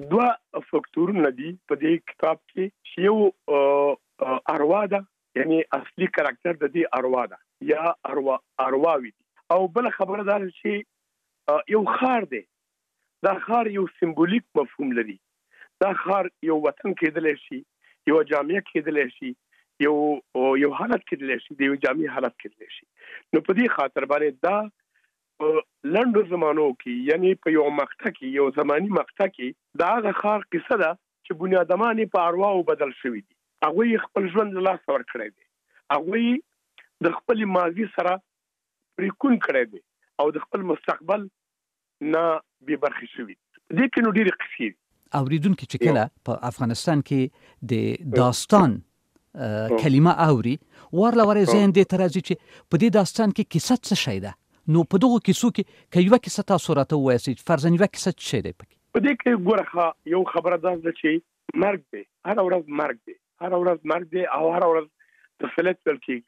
دوه فکتورونه دي په دې کتاب کې چې یو اروا ده، یعنی اصلي کاراکټر د دې اروا ده یا ارواوي دي، او بل خبره ده چې یو خار دی، دا خار یو سمبولیک مفهوم لري. دا خار یو وطن کېدلی شي، یو جامعه کېدلی شي، یو حالت کېدلی شي، د یو جامعه حالت کېدلی شي. نو په دې خاطر باندې دا لنډو زمانو کې، یعنی په یو مقطع کې، یو زماني مقطع کې، دا هغه خار قصه ده چې بنیادمان په ارواو بدل شوي دي. هغوی خپل ژوند له لاسه ورکړی دی، هغوی د خپل ماضي سره پریکون کړی دی او د خپل مستقبل نه بې برخې شوي. دې کې نو ډېرې قصې دي. اوریدونکي چې کله په افغانستان کې د داستان کلمه اوري، ورله ورې ذهن دې ته راځي چې په دې داستان کې کیسه څه شی ده. نو په دغو کیسو کې که یوه کیسه تاسو راته ووایاست، فرضاً یوه کیسه څه شی دی په دې کې؟ ګوره یو خبره دا ده چې مرګ دی، هره ورځ مرګ دی، هره ورځ مرګ دی، او هره ورځ تسلیت ویل کېږي.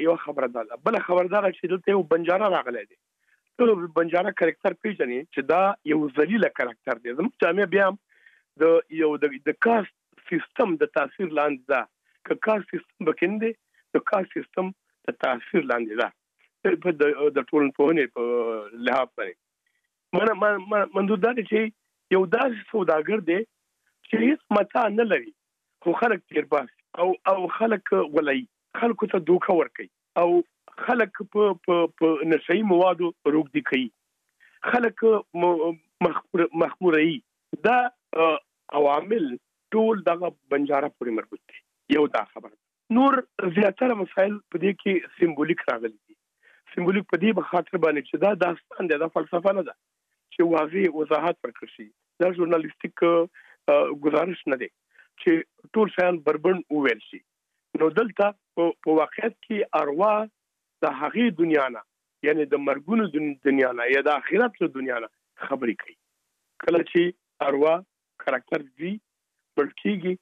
یو خبره دا ده. بله خبره دا ده چې دلته یو بنجاره راغلی دی. ټول بنجاره کرکټر پیژني چې دا یو ذلیله کرکټر دی. زموږ جامعه بیا هم د کاست سیستم د تاثیر لاندې ده. که کاست سیستم بکین دی، د کاست سیستم د تاثیر لاندې ده په د ټولنپوهنې په لحاظ باندې. منظور دا دی چې یو داسې سوداګر دی چې هیڅ متاع نه لري، خو خلک تیر باسي او خلک غولوي، خلکو ته دوکه ورکوي، او خلک په نشهیي موادو روږدي کوي، خلک مخموروي. دا عوامل ټول دغه بنجاره پورې مربوط دي. یو دا خبره. نور زیاتره مسایل په دې کې سمبولیک راغلي دي. سمبولیک په دې بخاطر باندې چې دا داستان دی، دا فلسفه نه ده چې واضح وضاحت ورکړل شي. دا ژورنالیستیک گزارش نه دی چې ټول شیان بربند وویل شي. نو دلته په واقعیت کې اروا د هغې دنیا نه، یعنی د مرګونو دنیا نه یا د آخرت له دنیا نه خبرې کوي. کله چې اروا کاراکټر ځي مړ کېږي،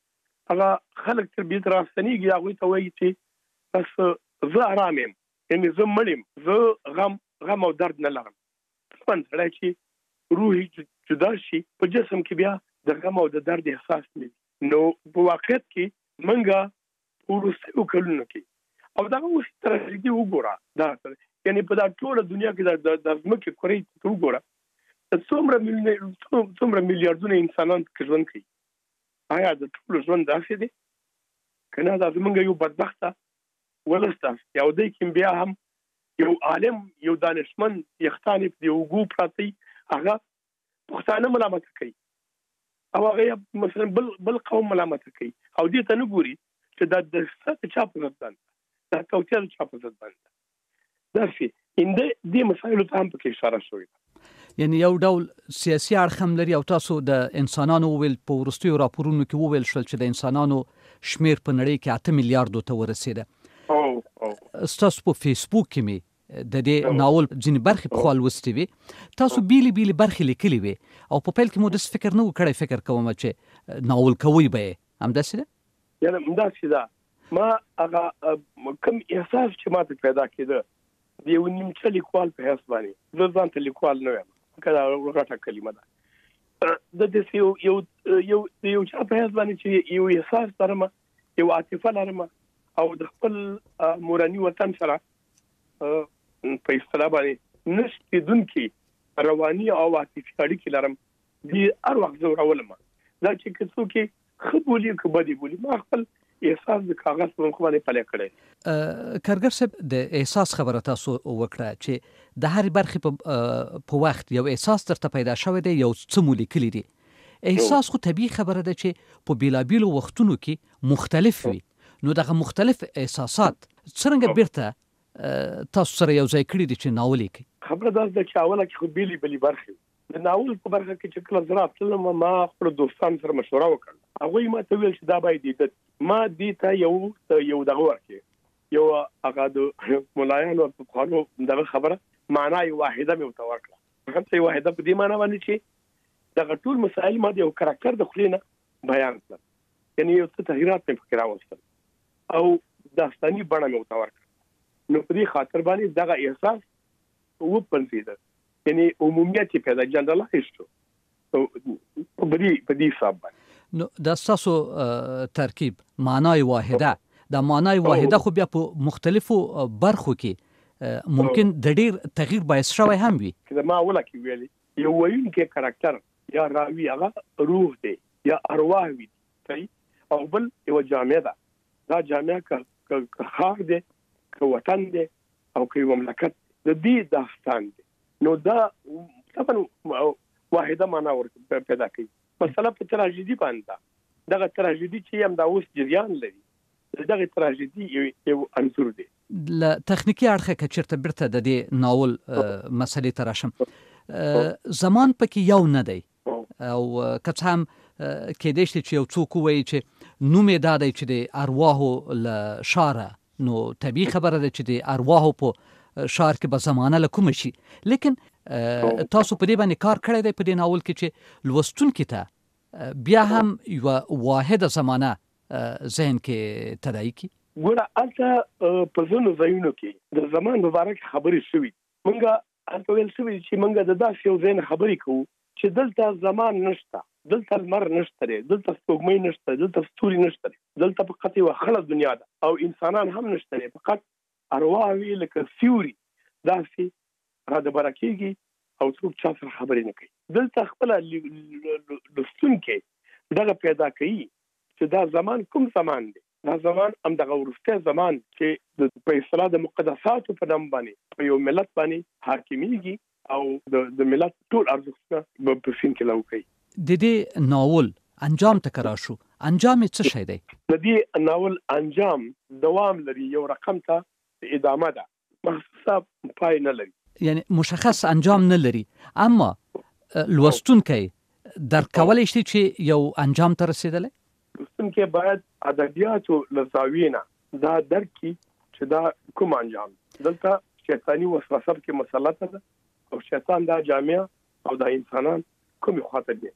هغه خلک تر بیرته راستنېږي، هغوی ته وایي چې بس زه ارام یم، یعنی زه مړ یم، زه غم او درد نه لرم. طبعا سړی چې روح جدا شي، په جسم کې بیا د غم او د درد احساس نه وي. نو په واقعیت کې موږ په وروستیو کلونو کې، او دغه اوس تر دې وګوره، دا یعنی په دا ټوله دنیا کې د ځمکې کرې ته وګوره، څومره میلیارډونه انسانان پکې ژوند کوي. آیا د ټولو ژوند داسې دی؟ که نه، دا زموږ یو بدبخته ولس ده. یو دی کې بیا هم یو عالم، یو دانشمند یختانې په دې اوږو پراته وي، هغه پښتانه ملامته کوي، او هغه مثلا بل قوم ملامته کوي، او دې ته نه ګوري چې دا د څه چا په ضد باندې، دا توطیه د چا په ضد باندې. داسې دې مسایلو ته هم پکې اشاره شوې ده. یعنی یو ډول سیاسي اړخ هم لري، او تاسو د انسانانو وویل، په وروستیو راپورونو کې وویل شول چې د انسانانو شمیر په نړۍ کې 8 میلیارډو ته ورسېده. ستاسو په فیسبوک کې مې د دې ناول ځینې برخې پخوا لوستې وې. تاسو بیلې برخې لیکلې وې، او په پیل کې مو داسې فکر نه و کړی، فکر کوم چې ناول کوئ به یې، همداسې ده؟ یعنې همداسې ده. ما هغه کوم احساس چې ما ته پیدا کېده د یو نیمچه لیکوال په حیث باندې، زه ځان ته لیکوال نه یم، که دا غټه کلمه ده، د داسې یو چا په حیث باندې چې یو احساس لرم، یو عاطفه لرم، او د خپل مورني وطن سره په اصطلاح باندې نه شکېدونکي رواني او عاطفي اړیکې لرم، دې هر وخت ځورولم. دا چې که څوک یې ښه بولي که بدې بولي، ما خپل احساس د کاغذ په مخ باندې پلی کړی. کارګر صاحب، د احساس خبره تاسو وکړه چې د هرې برخې په وخت یو احساس درته پیدا شوی دی، یو څه مو لیکلي دي. احساس خو طبیعي خبره ده چې په بیلابیلو وختونو کې مختلف وي. نو دغه مختلف احساسات څرنګه بیرته تاسو سره یو ځای کړي دي چې ناول لیکئ؟ خبره دا ده چې اوله کې خو بېلې برخې د ناول په برخه کې چې کله زه راتلم، ما خپلو دوستانو سره مشوره وکړه. هغوی ما ته ویل چې دا باید دې ما دې ته یو دغه ورکړي، یو هغه د ملایانو په پخوانو دغه خبره معنا یې واحده مې ورته ورکړه. هغه یې واحده په دې معنا باندې چې دغه ټول مسایل ما د یو کرکټر د خولې نه بیان کړل، یعنې یو څه تغیرات مې پکې راوستل او داستاني بڼه مې ورته ورکړه. نو په دې خاطر باندې دغه احساس وپنځېده، یعنی عمومیت پیدا جنرالایز شو. په دې حساب باندې نو د تاسو ترکیب معنای واحده د معنای واحده خو بیا په مختلفو برخو کې ممکن د ډیر تغییر باعث شوی هم وي. کله ما اوله کې ویلي یو ویونکی کاراکټر یا راوي هغه روح دی یا ارواح وي او بل یو جامعه ده. دا جامعه که خاک دی که وطن دی او که مملکت د دې داستان دی. نو دا طبعا واحده معنا پیدا کوي. مثلا په تراژیدي باندې دغه تراژیدي چې هم دا اوس جریان لري دغه تراژیدي یو انځور دی. له تخنیکی اړخه که چیرته بیرته د دې ناول مسلې ته راشم زمان پکې یو نه دی او که څه هم کېدای شي چې یو څوک ووایي چې نوم یې دا دی چې د ارواحو له شاره نو طبیعي خبره ده چې د ارواحو په شار کې به زمانه له کومه شي. لیکن تاسو په دې باندې کار کړی دی په دې ناول کې چې لوستونکي ته بیا هم یوه واحده زمانه ذهن کې تداعي کړي. ګوره هلته په ځینو ځایونو کې د زمان مبارک خبرې شوي. موږ هلته ویل شوي چې موږ د داسې یو ځای نه خبرې کوو چې دلته زمان نشته، دلته لمر نشته دی، دلته سپوږمۍ نشته، دلته ستوري نشته دی، دلته فقط یوه خړه دنیا ده او انسانان هم نشته دی، فقط ارواح وي لکه سیوري داسې را دبره کېږي او څوک چا سره خبرې نه کوي. دلته خپله لوستونکی دغه پیدا کوي چې دا زمان کوم زمان دی. دا زمان همدغه وروستی زمان چې په اصطلاح د مقدساتو په نام باندې په یو ملت باندې حاکمیږي او د ملت ټول ارزښتونه په سین کې لاو کوي. د دې ناول انجام ته کرا شو، انجام څه شی دی؟ د دې ناول انجام دوام لري، یو رقم ته ادامه ده، مخصوصه پای نه لري، یعنی مشخص انجام نه لري. اما لوستونکی درک کولی شي چې یو انجام ته رسیدلی؟ لوستونکی باید ادبیاتو له زاویې نه دا درک کړي چې دا کوم انجام. دلته شیطاني وسوسه کې مسلطه ده او شیطان دا جامعه او دا انسانان کومې خواته دي.